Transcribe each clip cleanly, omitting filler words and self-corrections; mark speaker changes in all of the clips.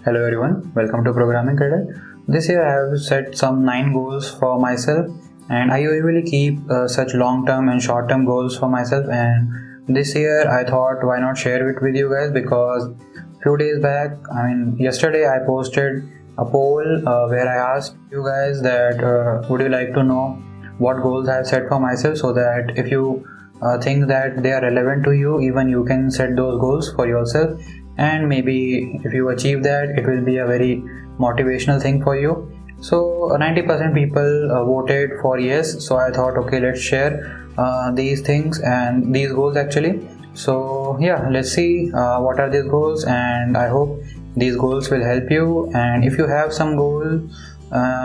Speaker 1: Hello everyone, welcome to Programming Cradle. This year I have set some 9 goals for myself, and I usually keep such long-term and short-term goals for myself, and this year I thought why not share it with you guys, because few days back, yesterday I posted a poll where I asked you guys that would you like to know what goals I have set for myself, so that if you think that they are relevant to you, even you can set those goals for yourself, and maybe if you achieve that, it will be a very motivational thing for you. So 90% people voted for yes, so I thought, okay, let's share these things and these goals actually. So yeah, let's see what are these goals, and I hope these goals will help you. And if you have some goal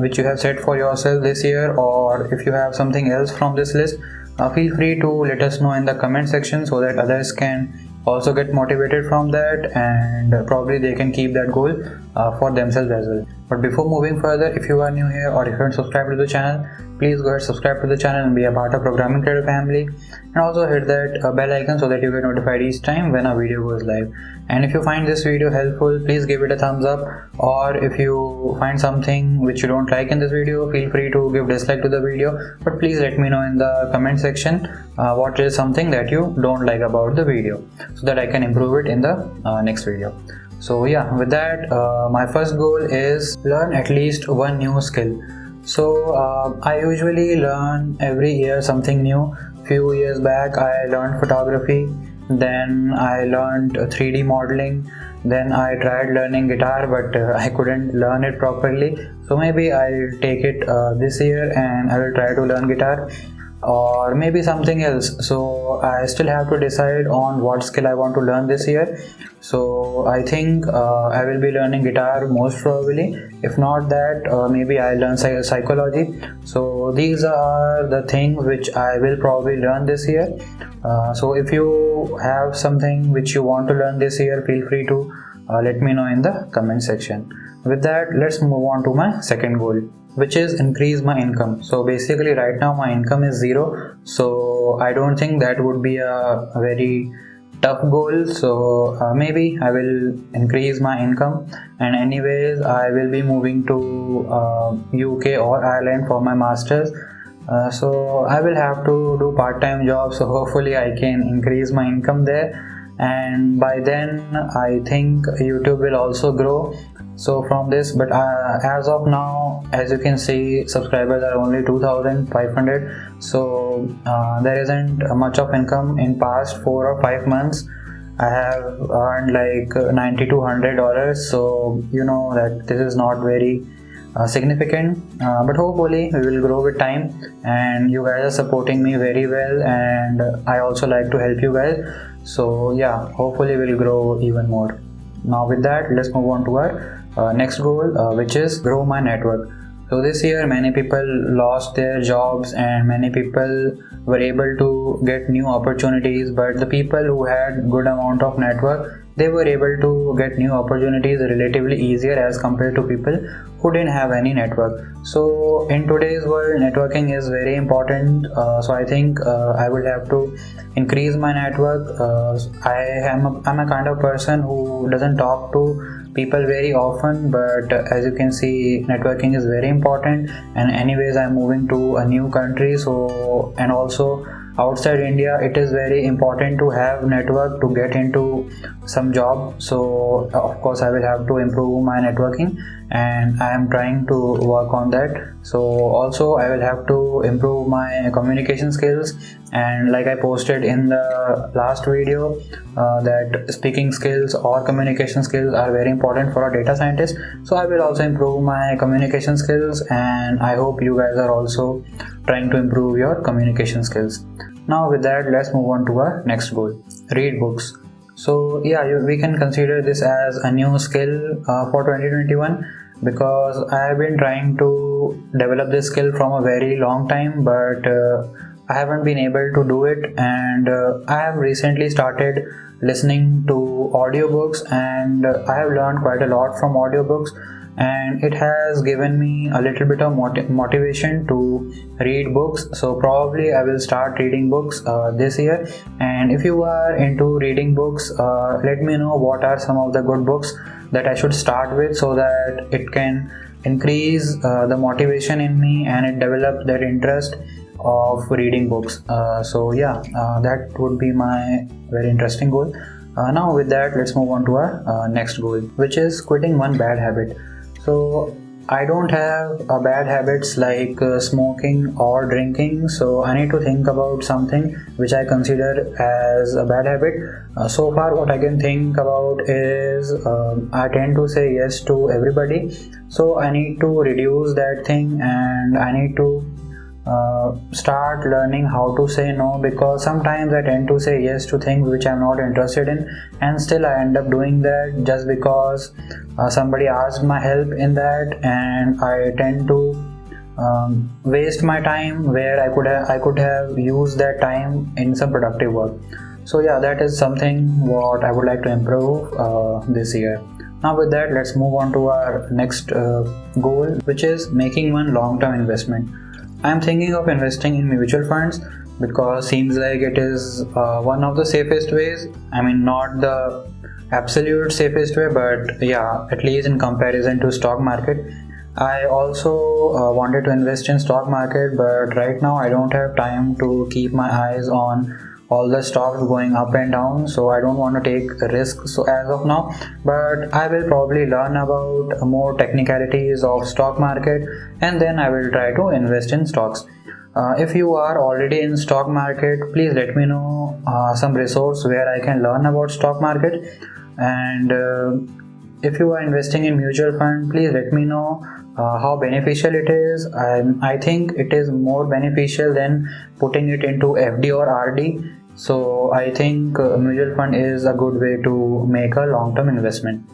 Speaker 1: which you have set for yourself this year, or if you have something else from this list, feel free to let us know in the comment section, so that others can also get motivated from that, and probably they can keep that goal for themselves as well. But before moving further, if you are new here or if you haven't subscribed to the channel, please go ahead, subscribe to the channel and be a part of Programming Cradle family, and also hit that bell icon so that you get notified each time when a video goes live. And if you find this video helpful, please give it a thumbs up, or if you find something which you don't like in this video, feel free to give dislike to the video, but please let me know in the comment section what is something that you don't like about the video, so that I can improve it in the next video. So yeah, with that, my first goal is learn at least one new skill. So I usually learn every year something new. Few years back I learned photography, then I learned 3D modeling, then I tried learning guitar, but I couldn't learn it properly. So maybe I'll take it this year and I will try to learn guitar, or maybe something else. So I still have to decide on what skill I want to learn this year. So I think I will be learning guitar most probably. If not that, maybe I'll learn psychology. So these are the things which I will probably learn this year. So if you have something which you want to learn this year, feel free to let me know in the comment section. With that, let's move on to my second goal, which is increase my income. So basically right now my income is 0, so I don't think that would be a very tough goal. So maybe I will increase my income, and anyways I will be moving to UK or Ireland for my masters. So I will have to do part-time jobs, so hopefully I can increase my income there, and by then I think YouTube will also grow. So from this, but as of now, as you can see, subscribers are only 2,500. So there isn't much of income. In past 4 or 5 months I have earned like $90 to $100, so you know that this is not very significant, but hopefully we will grow with time, and you guys are supporting me very well, and I also like to help you guys. So yeah, hopefully we'll grow even more. Now with that, let's move on to our next goal, which is grow my network. So this year many people lost their jobs and many people were able to get new opportunities, but the people who had good amount of network, they were able to get new opportunities relatively easier as compared to people who didn't have any network. So in today's world, networking is very important. So I think I will have to increase my network. I'm a kind of person who doesn't talk to people very often, but as you can see, networking is very important. And anyways, I'm moving to a new country, so, and also outside India, it is very important to have network to get into some job. So of course I will have to improve my networking, and I am trying to work on that. So also I will have to improve my communication skills, and like I posted in the last video, that speaking skills or communication skills are very important for a data scientist. So I will also improve my communication skills, and I hope you guys are also trying to improve your communication skills. Now with that, let's move on to our next goal, read books. So yeah, we can consider this as a new skill for 2021, because I have been trying to develop this skill from a very long time, but I haven't been able to do it, and I have recently started listening to audiobooks, and I have learned quite a lot from audiobooks, and it has given me a little bit of motivation to read books. So probably I will start reading books this year. And if you are into reading books, let me know what are some of the good books that I should start with, so that it can increase the motivation in me and it develops that interest of reading books. That would be my very interesting goal. Now with that, let's move on to our next goal, which is quitting one bad habit. So I don't have bad habits like smoking or drinking, so I need to think about something which I consider as a bad habit. So far what I can think about is I tend to say yes to everybody, so I need to reduce that thing, and I need to start learning how to say no, because sometimes I tend to say yes to things which I'm not interested in, and still I end up doing that just because somebody asked my help in that, and I tend to waste my time where I could have used that time in some productive work. So yeah, that is something what I would like to improve this year. Now with that, let's move on to our next goal, which is making one long-term investment. I am thinking of investing in mutual funds because seems like it is one of the safest ways. I mean, not the absolute safest way, but yeah, at least in comparison to stock market. I also wanted to invest in stock market, but right now I don't have time to keep my eyes on all the stocks going up and down, so I don't want to take a risk so as of now. But I will probably learn about more technicalities of stock market, and then I will try to invest in stocks. If you are already in stock market, please let me know some resource where I can learn about stock market. And if you are investing in mutual fund, please let me know how beneficial it is. I think it is more beneficial than putting it into FD or RD. So I think mutual fund is a good way to make a long-term investment.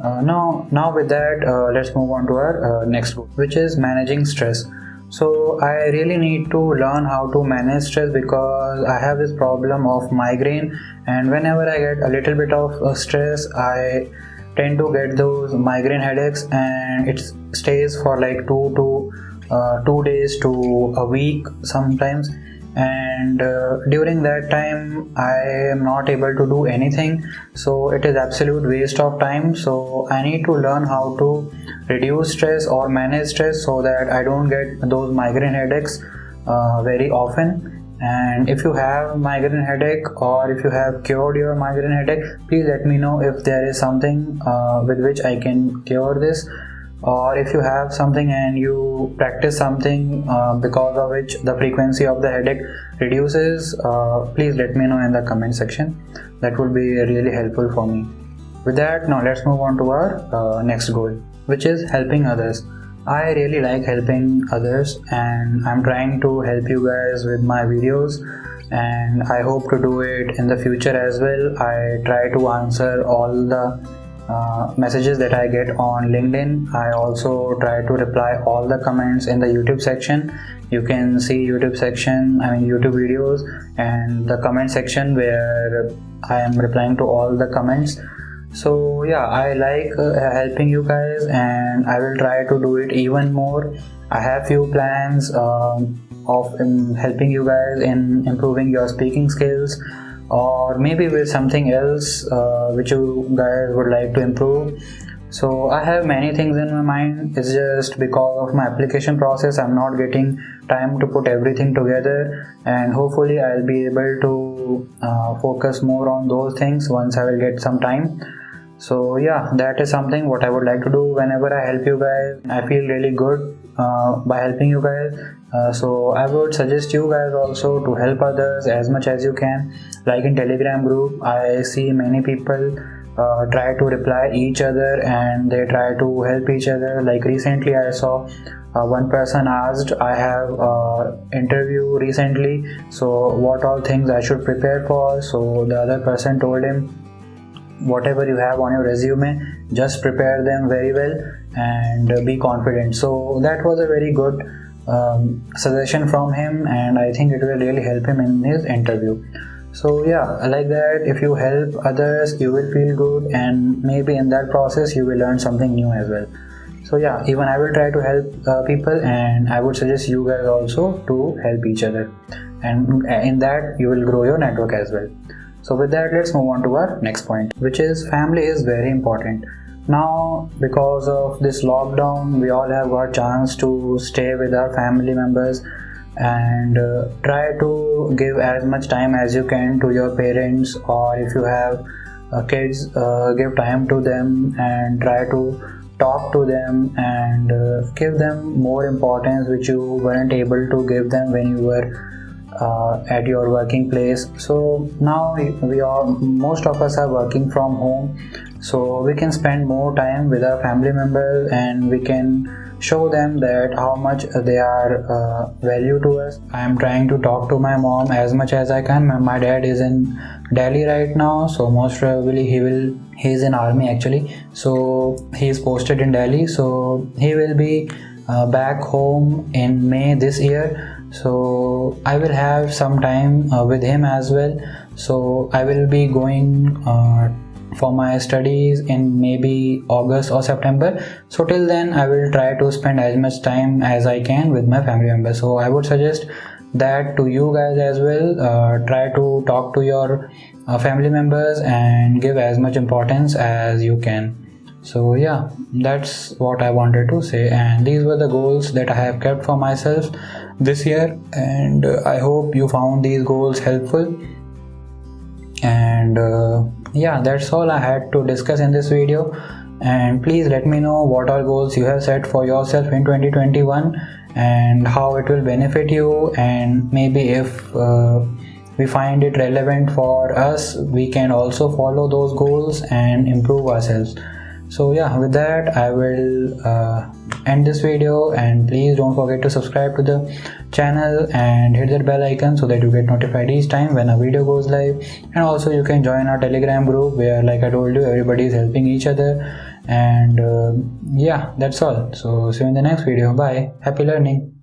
Speaker 1: Now with that, let's move on to our next goal, which is managing stress. So I really need to learn how to manage stress because I have this problem of migraine, and whenever I get a little bit of stress, I tend to get those migraine headaches, and it stays for like 2 days to a week sometimes. And during that time I am not able to do anything, so it is absolute waste of time. So I need to learn how to reduce stress or manage stress so that I don't get those migraine headaches very often. And if you have migraine headache, or if you have cured your migraine headache, please let me know if there is something with which I can cure this. Or if you have something and you practice something because of which the frequency of the headache reduces, please let me know in the comment section. That would be really helpful for me. With that, now let's move on to our next goal, which is helping others. I really like helping others, and I'm trying to help you guys with my videos, and I hope to do it in the future as well. I try to answer all the messages that I get on LinkedIn. I also try to reply all the comments in the YouTube section. You can see YouTube videos and the comment section where I am replying to all the comments. So yeah, I like helping you guys, and I will try to do it even more. I have few plans of helping you guys in improving your speaking skills, or maybe with something else which you guys would like to improve. So I have many things in my mind. It's just because of my application process I'm not getting time to put everything together, and hopefully I'll be able to focus more on those things once I will get some time. So yeah, that is something what I would like to do whenever I help you guys. I feel really good by helping you guys. So I would suggest you guys also to help others as much as you can. Like in Telegram group, I see many people try to reply each other, and they try to help each other. Like recently I saw one person asked, I have interview recently, so what all things I should prepare for. So the other person told him, whatever you have on your resume, just prepare them very well and be confident. So that was a very good suggestion from him, and I think it will really help him in his interview. So yeah, like that, if you help others, you will feel good, and maybe in that process you will learn something new as well. So yeah, even I will try to help people, and I would suggest you guys also to help each other, and in that you will grow your network as well. So with that, let's move on to our next point, which is family is very important. Now, because of this lockdown, we all have got chance to stay with our family members, and try to give as much time as you can to your parents, or if you have kids, give time to them and try to talk to them, and give them more importance which you weren't able to give them when you were at your working place. So now we are, most of us are working from home, so we can spend more time with our family members, and we can show them that how much they are value to us. I am trying to talk to my mom as much as I can. My dad is in Delhi right now, so most probably he is in army actually, so he is posted in Delhi, so he will be back home in May this year. So I will have some time with him as well. So I will be going for my studies in maybe August or September. So till then I will try to spend as much time as I can with my family members. So I would suggest that to you guys as well. Try to talk to your family members and give as much importance as you can. So yeah, that's what I wanted to say, and these were the goals that I have kept for myself this year, and I hope you found these goals helpful. And yeah, that's all I had to discuss in this video. And please let me know what all goals you have set for yourself in 2021 and how it will benefit you, and maybe if we find it relevant for us, we can also follow those goals and improve ourselves. So yeah, with that I will end this video, and please don't forget to subscribe to the channel and hit that bell icon so that you get notified each time when a video goes live. And also you can join our Telegram group where, like I told you, everybody is helping each other. And yeah, that's all. So see you in the next video. Bye. Happy learning.